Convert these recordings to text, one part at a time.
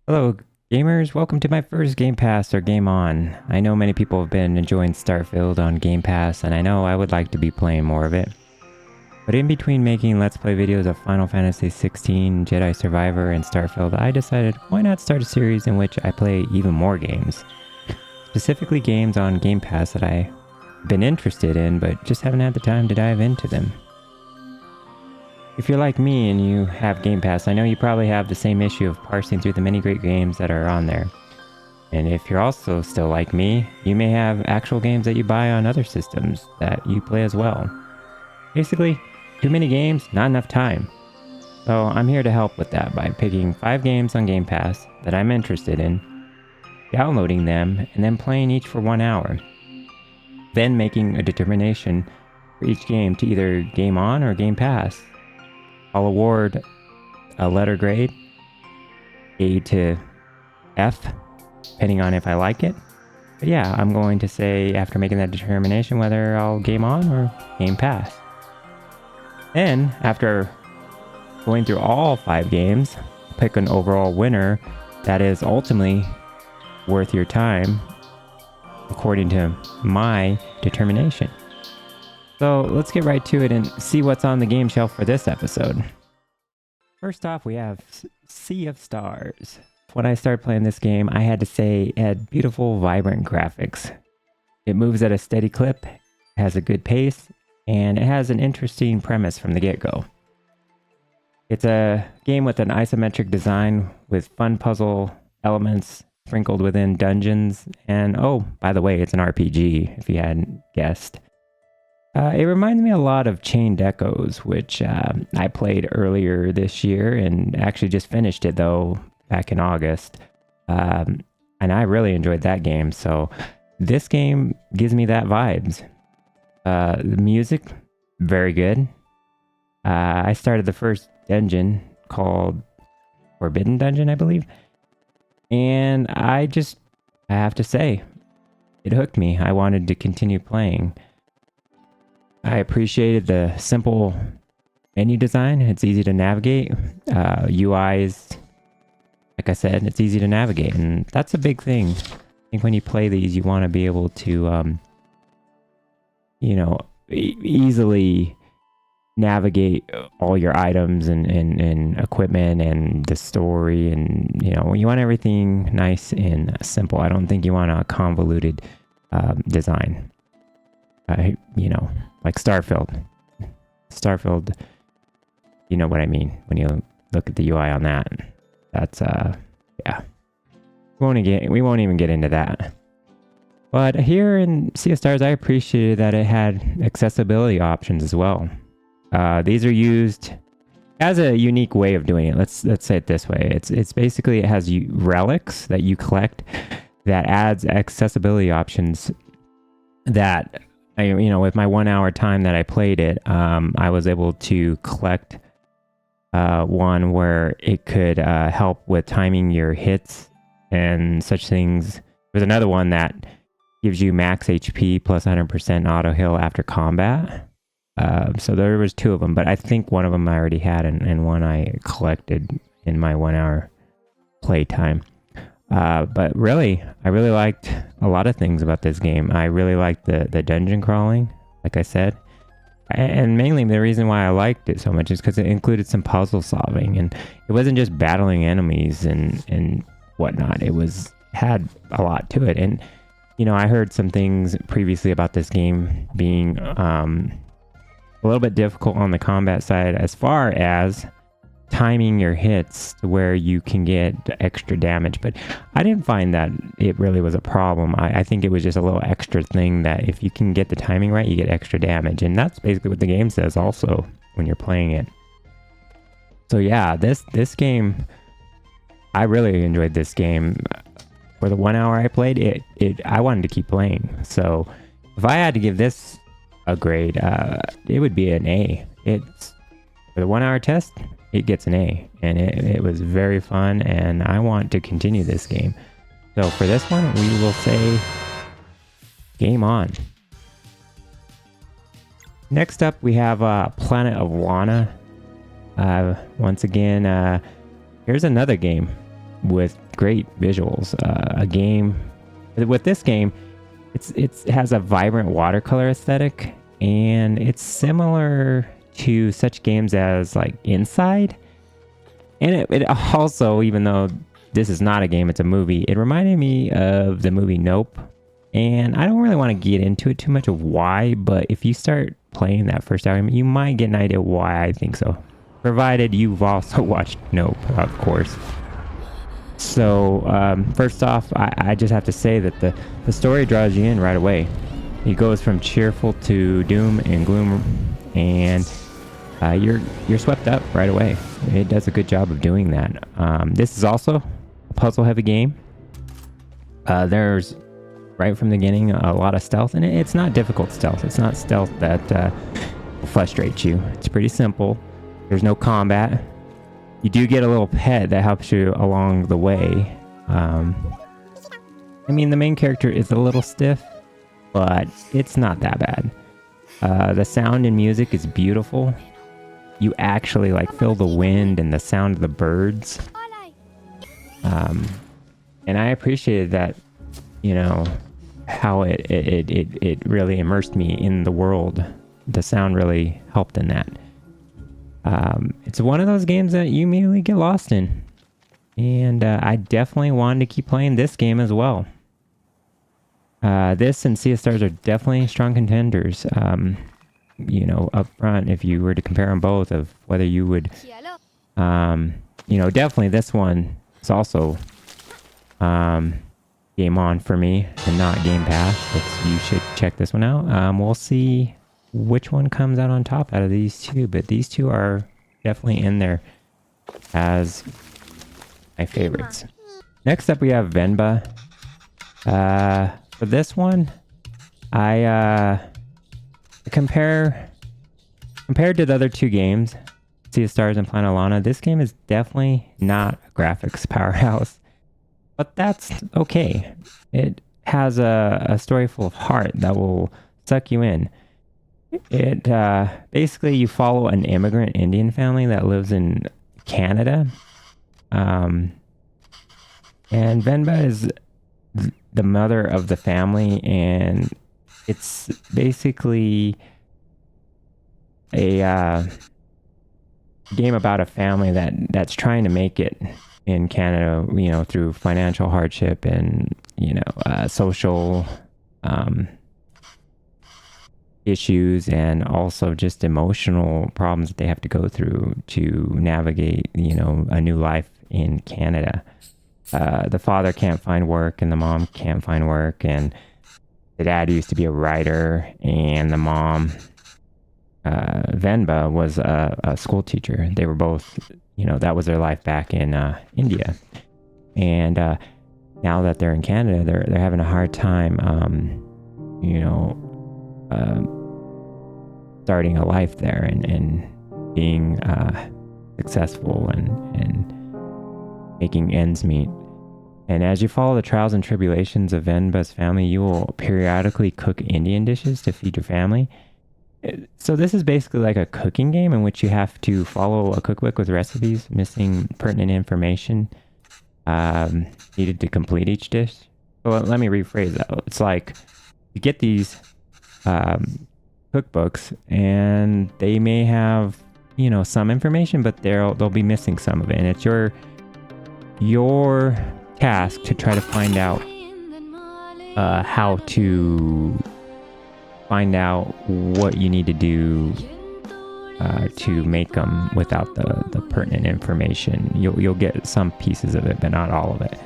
Hello, gamers. Welcome to my first Game Pass or Game On. I know many people have been enjoying Starfield on Game Pass, and I know I would like to be playing more of it. But in between making Let's Play videos of Final Fantasy XVI, Jedi Survivor, and Starfield, I decided why not start a series in which I play even more games. Specifically games on Game Pass that I've been interested in, but just haven't had the time to dive into them. If you're like me and you have Game Pass, I know you probably have the same issue of parsing through the many great games that are on there. And if you're also still like me, you may have actual games that you buy on other systems that you play as well. Basically, too many games, not enough time. So I'm here to help with that by picking 5 games on Game Pass that I'm interested in, downloading them, and then playing each for 1 hour. Then making a determination for each game to either Game On or Game Pass. I'll award a letter grade, A to F, depending on if I like it. But yeah, I'm going to say after making that determination whether I'll Game On or Game Pass. Then, after going through all 5 games, pick an overall winner that is ultimately worth your time according to my determination. So let's get right to it and see what's on the game shelf for this episode. First off, we have Sea of Stars. When I started playing this game, I had to say it had beautiful, vibrant graphics. It moves at a steady clip, has a good pace, and it has an interesting premise from the get-go. It's a game with an isometric design with fun puzzle elements sprinkled within dungeons, and oh, by the way, it's an RPG, if you hadn't guessed. It reminds me a lot of Chained Echoes, which I played earlier this year and actually just finished it though back in August. And I really enjoyed that game, so this game gives me that vibes. The music, very good. I started the first dungeon called Forbidden Dungeon, I believe. And I have to say, it hooked me. I wanted to continue playing. I appreciated the simple menu design. It's easy to navigate. UI is, like I said, it's easy to navigate. And that's a big thing. I think when you play these, you want to be able to, easily navigate all your items and equipment and the story. And, you want everything nice and simple. I don't think you want a convoluted design. Like Starfield. Starfield, you know what I mean when you look at the UI on that. That's, yeah. We won't even get into that. But here in Sea of Stars, I appreciated that it had accessibility options as well. These are used as a unique way of doing it. Let's say it this way. It's basically, it has relics that you collect that adds accessibility options that with my 1 hour time that I played it, I was able to collect one where it could help with timing your hits and such things. There's another one that gives you max HP plus 100% auto heal after combat. So there was 2 of them, but I think one of them I already had and one I collected in my 1 hour playtime. But really, I really liked a lot of things about this game. I really liked the dungeon crawling, like I said. And mainly the reason why I liked it so much is because it included some puzzle solving. And it wasn't just battling enemies and whatnot. It had a lot to it. And, I heard some things previously about this game being a little bit difficult on the combat side as far as timing your hits to where you can get extra damage, but I didn't find that it really was a problem. I think it was just a little extra thing that if you can get the timing right, you get extra damage, and that's basically what the game says also when you're playing it. So yeah, this game, I really enjoyed this game. For the 1 hour I played it, I wanted to keep playing. So if I had to give this a grade, it would be an A. It's for the 1 hour test. It gets an A, and it was very fun, and I want to continue this game. So for this one, we will say Game On. Next up, we have Planet of Lana. Once again, here's another game with great visuals. A game with this game, it has a vibrant watercolor aesthetic, and it's similar to such games as like Inside. And it also, even though this is not a game, it's a movie, it reminded me of the movie Nope. And I don't really want to get into it too much of why, but if you start playing that first hour, you might get an idea why I think so. Provided you've also watched Nope, of course. So, first off, I just have to say that the story draws you in right away. It goes from cheerful to doom and gloom, and you're swept up right away. It does a good job of doing that. This is also a puzzle-heavy game. There's, right from the beginning, a lot of stealth, and it's not difficult stealth. It's not stealth that will frustrate you. It's pretty simple. There's no combat. You do get a little pet that helps you along the way. I mean, the main character is a little stiff, but it's not that bad. The sound and music is beautiful. You actually like feel the wind and the sound of the birds. And I appreciated that, you know, how it really immersed me in the world. The sound really helped in that. It's one of those games that you immediately get lost in. And I definitely wanted to keep playing this game as well. This and Sea of Stars are definitely strong contenders. You know, up front, if you were to compare them both, of whether you would, you know, definitely this one is also Game On for me and not Game Pass. You should check this one out. We'll see which one comes out on top out of these two, but these two are definitely in there as my favorites. Next up, we have Venba. For this one, I compared to the other two games, Sea of Stars and Planet Lana, this game is definitely not a graphics powerhouse, but that's okay. It has a story full of heart that will suck you in. It basically, you follow an immigrant Indian family that lives in Canada, and Venba is the mother of the family, and it's basically a game about a family that's trying to make it in Canada, you know, through financial hardship and, you know, social issues, and also just emotional problems that they have to go through to navigate, you know, a new life in Canada. The father can't find work, and the mom can't find work, and the dad used to be a writer, and the mom, Venba, was a school teacher. They were both, you know, that was their life back in India. And now that they're in Canada, they're having a hard time, you know, starting a life there and being successful and making ends meet. And as you follow the trials and tribulations of Venba's family, you will periodically cook Indian dishes to feed your family. So this is basically like a cooking game in which you have to follow a cookbook with recipes, missing pertinent information needed to complete each dish. So let me rephrase that. It's like you get these cookbooks, and they may have, you know, some information, but they'll be missing some of it, and it's your task to try to find out how to find out what you need to do to make them without the pertinent information. You'll get some pieces of it, but not all of it.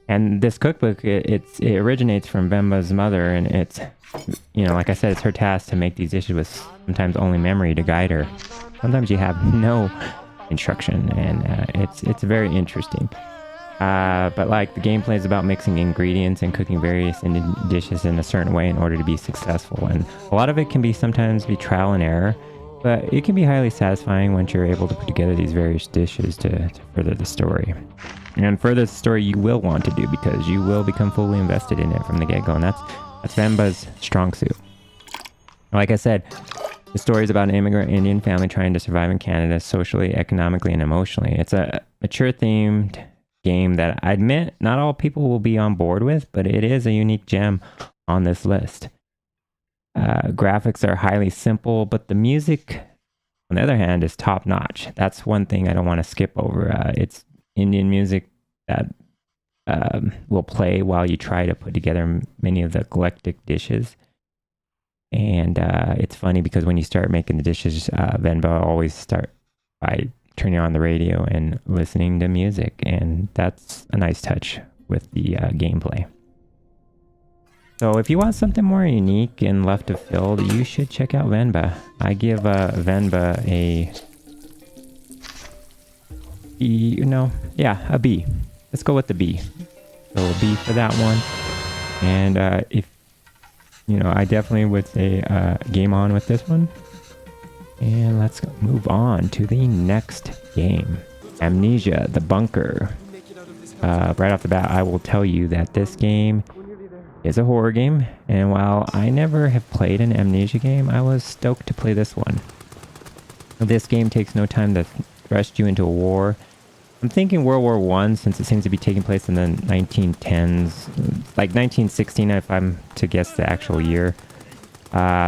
And this cookbook, it originates from Venba's mother, and it's, you know, like I said, it's her task to make these dishes with sometimes only memory to guide her. Sometimes you have no instruction, and it's very interesting. But like, the gameplay is about mixing ingredients and cooking various Indian dishes in a certain way in order to be successful. And a lot of it can sometimes be trial and error, but it can be highly satisfying once you're able to put together these various dishes to further the story. And further the story you will want to do, because you will become fully invested in it from the get-go, and that's Venba's strong suit. Like I said, The story is about an immigrant Indian family trying to survive in Canada socially, economically, and emotionally. It's a mature themed game that I admit not all people will be on board with, but it is a unique gem on this list. Graphics are highly simple, but the music, on the other hand, is top notch. That's one thing I don't want to skip over. It's Indian music that will play while you try to put together many of the eclectic dishes. And it's funny because when you start making the dishes, Venba always start by turning on the radio and listening to music. And that's a nice touch with the gameplay. So if you want something more unique and left of field, you should check out Venba. I give Venba a B. Let's go with the B. So a B for that one. And I definitely would say game on with this one. And let's move on to the next game. Amnesia: The Bunker. Right off the bat, I will tell you that this game is a horror game. And while I never have played an Amnesia game, I was stoked to play this one. This game takes no time to thrust you into a war. I'm thinking World War One, since it seems to be taking place in the 1910s, like 1916 if I'm to guess the actual year.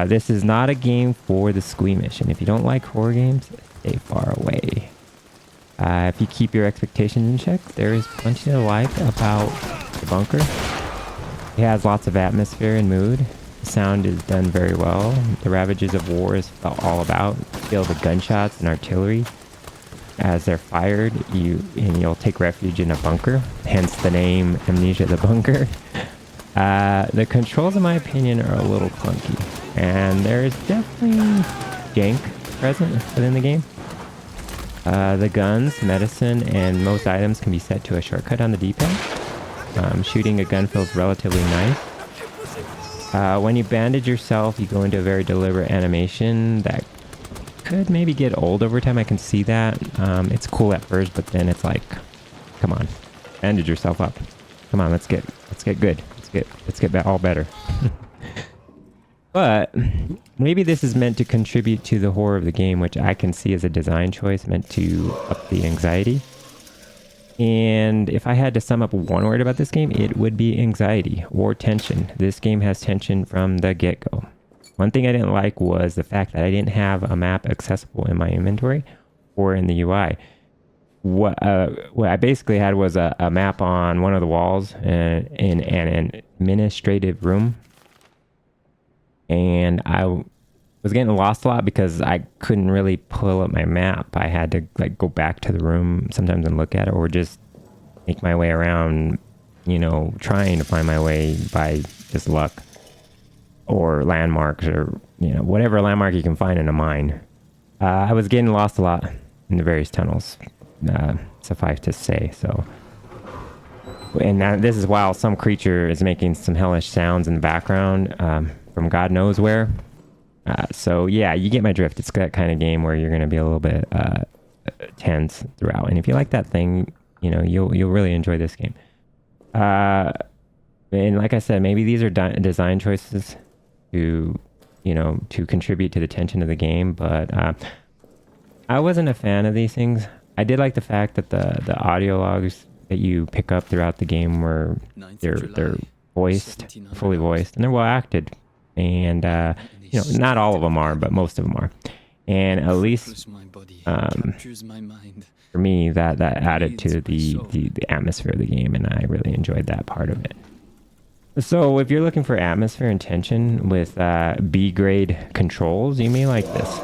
This is not a game for the squeamish, and if you don't like horror games, stay far away. If you keep your expectations in check, there is plenty to like about The Bunker. It has lots of atmosphere and mood. The sound is done very well. The ravages of war is all about. Feel the gunshots and artillery. As they're fired, you'll take refuge in a bunker, hence the name Amnesia: The Bunker. The controls, in my opinion, are a little clunky, and there's definitely jank present within the game. The guns, medicine, and most items can be set to a shortcut on the D-pad. Shooting a gun feels relatively nice. When you bandage yourself, you go into a very deliberate animation that could maybe get old over time. I can see that. It's cool at first, but then it's like, come on, bandage yourself up. Come on, let's get good. Let's get all better. But maybe this is meant to contribute to the horror of the game, which I can see as a design choice meant to up the anxiety. And if I had to sum up one word about this game, it would be anxiety or tension. This game has tension from the get-go. One thing I didn't like was the fact that I didn't have a map accessible in my inventory or in the UI. What I basically had was a map on one of the walls in an administrative room. And I was getting lost a lot because I couldn't really pull up my map. I had to go back to the room sometimes and look at it, or just make my way around, trying to find my way by just luck. Or landmarks, or whatever landmark you can find in a mine. I was getting lost a lot in the various tunnels, suffice to say. So, and this is while some creature is making some hellish sounds in the background from God knows where. So yeah, you get my drift. It's that kind of game where you're going to be a little bit tense throughout, and if you like that thing, you'll really enjoy this game. And like I said, maybe these are design choices to contribute to the tension of the game, but I wasn't a fan of these things. I did like the fact that the audio logs that you pick up throughout the game were they're voiced, fully voiced, and they're well acted. And not all of them are, but most of them are. And at least for me, that added to the atmosphere of the game, and I really enjoyed that part of it. So if you're looking for atmosphere and tension with B-grade controls, you may like this.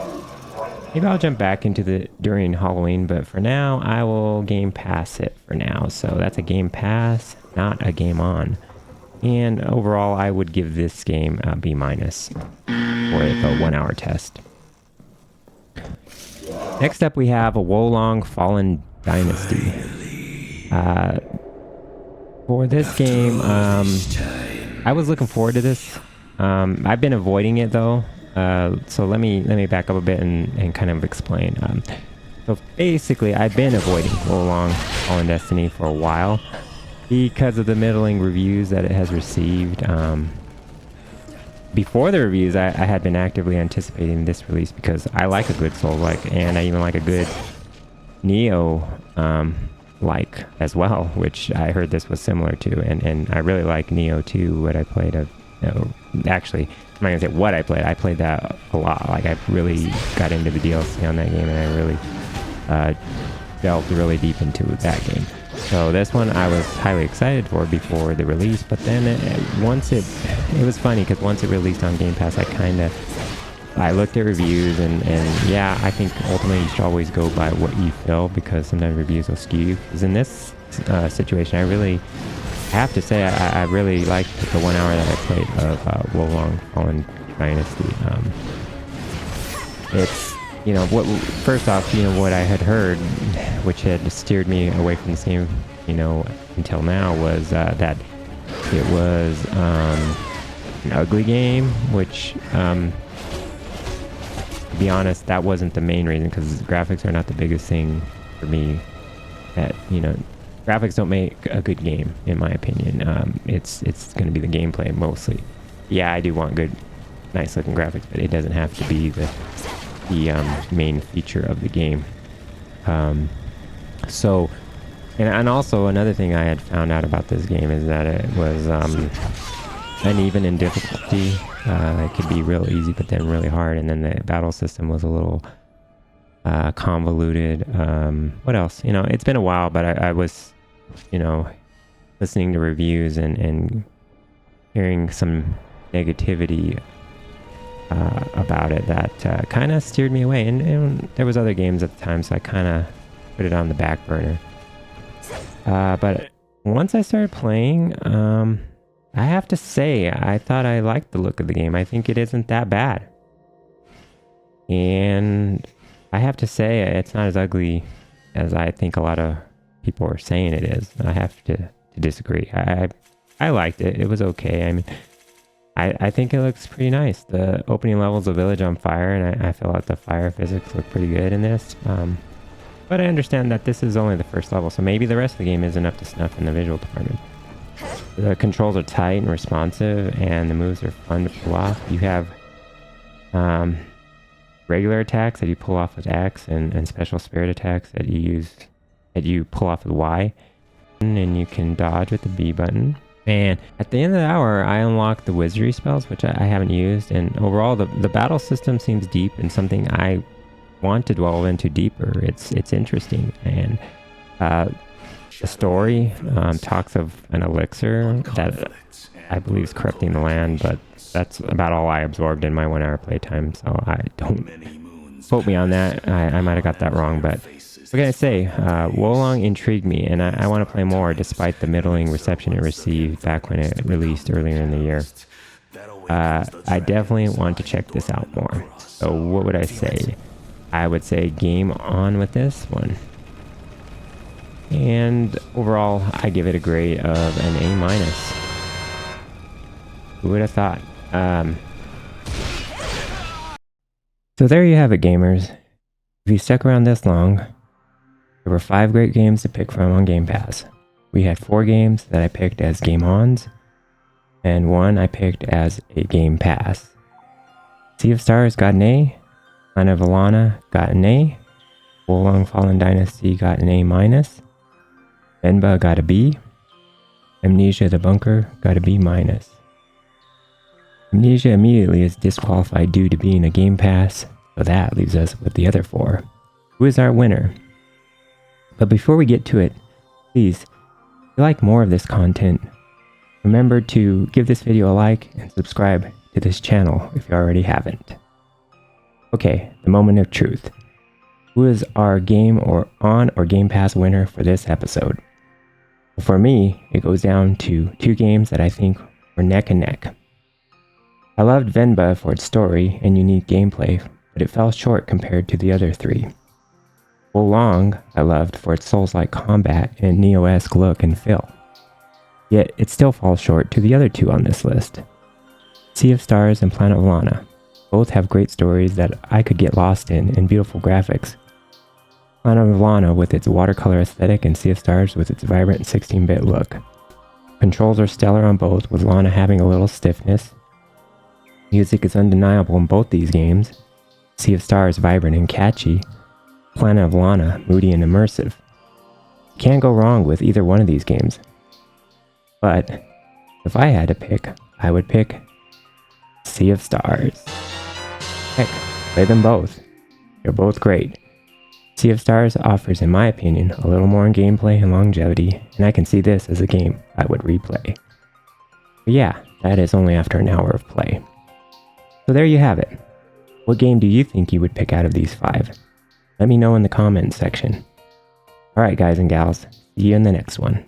Maybe I'll jump back into during Halloween, but for now, I will game pass it for now. So that's a game pass, not a game on. And overall, I would give this game a B- for the 1 hour test. Next up, we have a Wolong Fallen Dynasty. For this game, I was looking forward to this. I've been avoiding it though. So let me back up a bit and kind of explain. So basically, I've been avoiding Wolong Fallen Dynasty for a while because of the middling reviews that it has received. before the reviews, I had been actively anticipating this release because I like a good Souls-like, and I even like a good Neo like as well, which I heard this was similar to, and I really like Neo 2. What I played of, actually, I'm not gonna say what I played that a lot. Like, I really got into the DLC on that game, and I really delved really deep into that game. So this one I was highly excited for before the release, but then it was funny because once it released on Game Pass, I looked at reviews, and yeah, I think ultimately you should always go by what you feel, because sometimes reviews will skew you. Because in this situation, I really have to say I really liked the 1 hour that I played of Wo Long Fallen Dynasty. It's, first off, what I had heard, which had steered me away from this game, until now, was that it was an ugly game, which, to be honest, that wasn't the main reason, because graphics are not the biggest thing for me. That, graphics don't make a good game, in my opinion. It's going to be the gameplay mostly. Yeah, I do want good, nice looking graphics, but it doesn't have to be the main feature of the game. So, and also another thing I had found out about this game is that it was uneven in difficulty. It could be real easy, but then really hard, and then the battle system was a little convoluted. What else? It's been a while, but I was, listening to reviews and hearing some negativity about it that kind of steered me away, and there was other games at the time, so I kind of put it on the back burner. But once I started playing, I have to say I thought I liked the look of the game. I think it isn't that bad, and I have to say it's not as ugly as I think a lot of people are saying it is. I have to disagree. I liked it. It was okay. I mean, I think it looks pretty nice. The opening level's a village on fire, and I feel like the fire physics look pretty good in this. But I understand that this is only the first level, so maybe the rest of the game isn't up to snuff in the visual department. The controls are tight and responsive, and the moves are fun to pull off. You have regular attacks that you pull off with X, and special spirit attacks that you pull off with Y, and you can dodge with the B button. And at the end of the hour, I unlocked the wizardry spells, which I haven't used, and overall the battle system seems deep and something I want to dwell into deeper. It's interesting, and the story talks of an elixir that I believe is corrupting the land, but that's about all I absorbed in my 1 hour playtime, so I don't quote me on that. I might have got that wrong, but what can I say? Wo Long intrigued me, and I want to play more despite the middling reception it received back when it released earlier in the year. I definitely want to check this out more. So what would I say? I would say game on with this one. And overall, I give it a grade of an A-. Who would have thought? So there you have it, gamers. If you stuck around this long, there were 5 great games to pick from on Game Pass. We had 4 games that I picked as game-ons, and 1 I picked as a Game Pass. Sea of Stars got an A, Planet of Lana got an A, Wo Long Fallen Dynasty got an A-, Venba got a B, Amnesia the Bunker got a B-. Amnesia immediately is disqualified due to being a Game Pass, so that leaves us with the other 4. Who is our winner? But before we get to it, please, if you like more of this content, remember to give this video a like and subscribe to this channel if you already haven't. Okay, the moment of truth. Who is our Game or Game Pass winner for this episode? Well, for me, it goes down to 2 games that I think were neck and neck. I loved Venba for its story and unique gameplay, but it fell short compared to the other 3. Wo Long I loved for its Souls-like combat and Neo-esque look and feel. Yet it still falls short to the other 2 on this list. Sea of Stars and Planet of Lana. Both have great stories that I could get lost in and beautiful graphics. Planet of Lana with its watercolor aesthetic, and Sea of Stars with its vibrant 16-bit look. Controls are stellar on both, with Lana having a little stiffness. Music is undeniable in both these games. Sea of Stars vibrant and catchy. Planet of Lana moody and immersive. You can't go wrong with either one of these games. But if I had to pick, I would pick Sea of Stars. Heck, play them both. They're both great. Sea of Stars offers, in my opinion, a little more in gameplay and longevity, and I can see this as a game I would replay. But yeah, that is only after an hour of play. So there you have it. What game do you think you would pick out of these 5? Let me know in the comments section. Alright guys and gals, see you in the next one.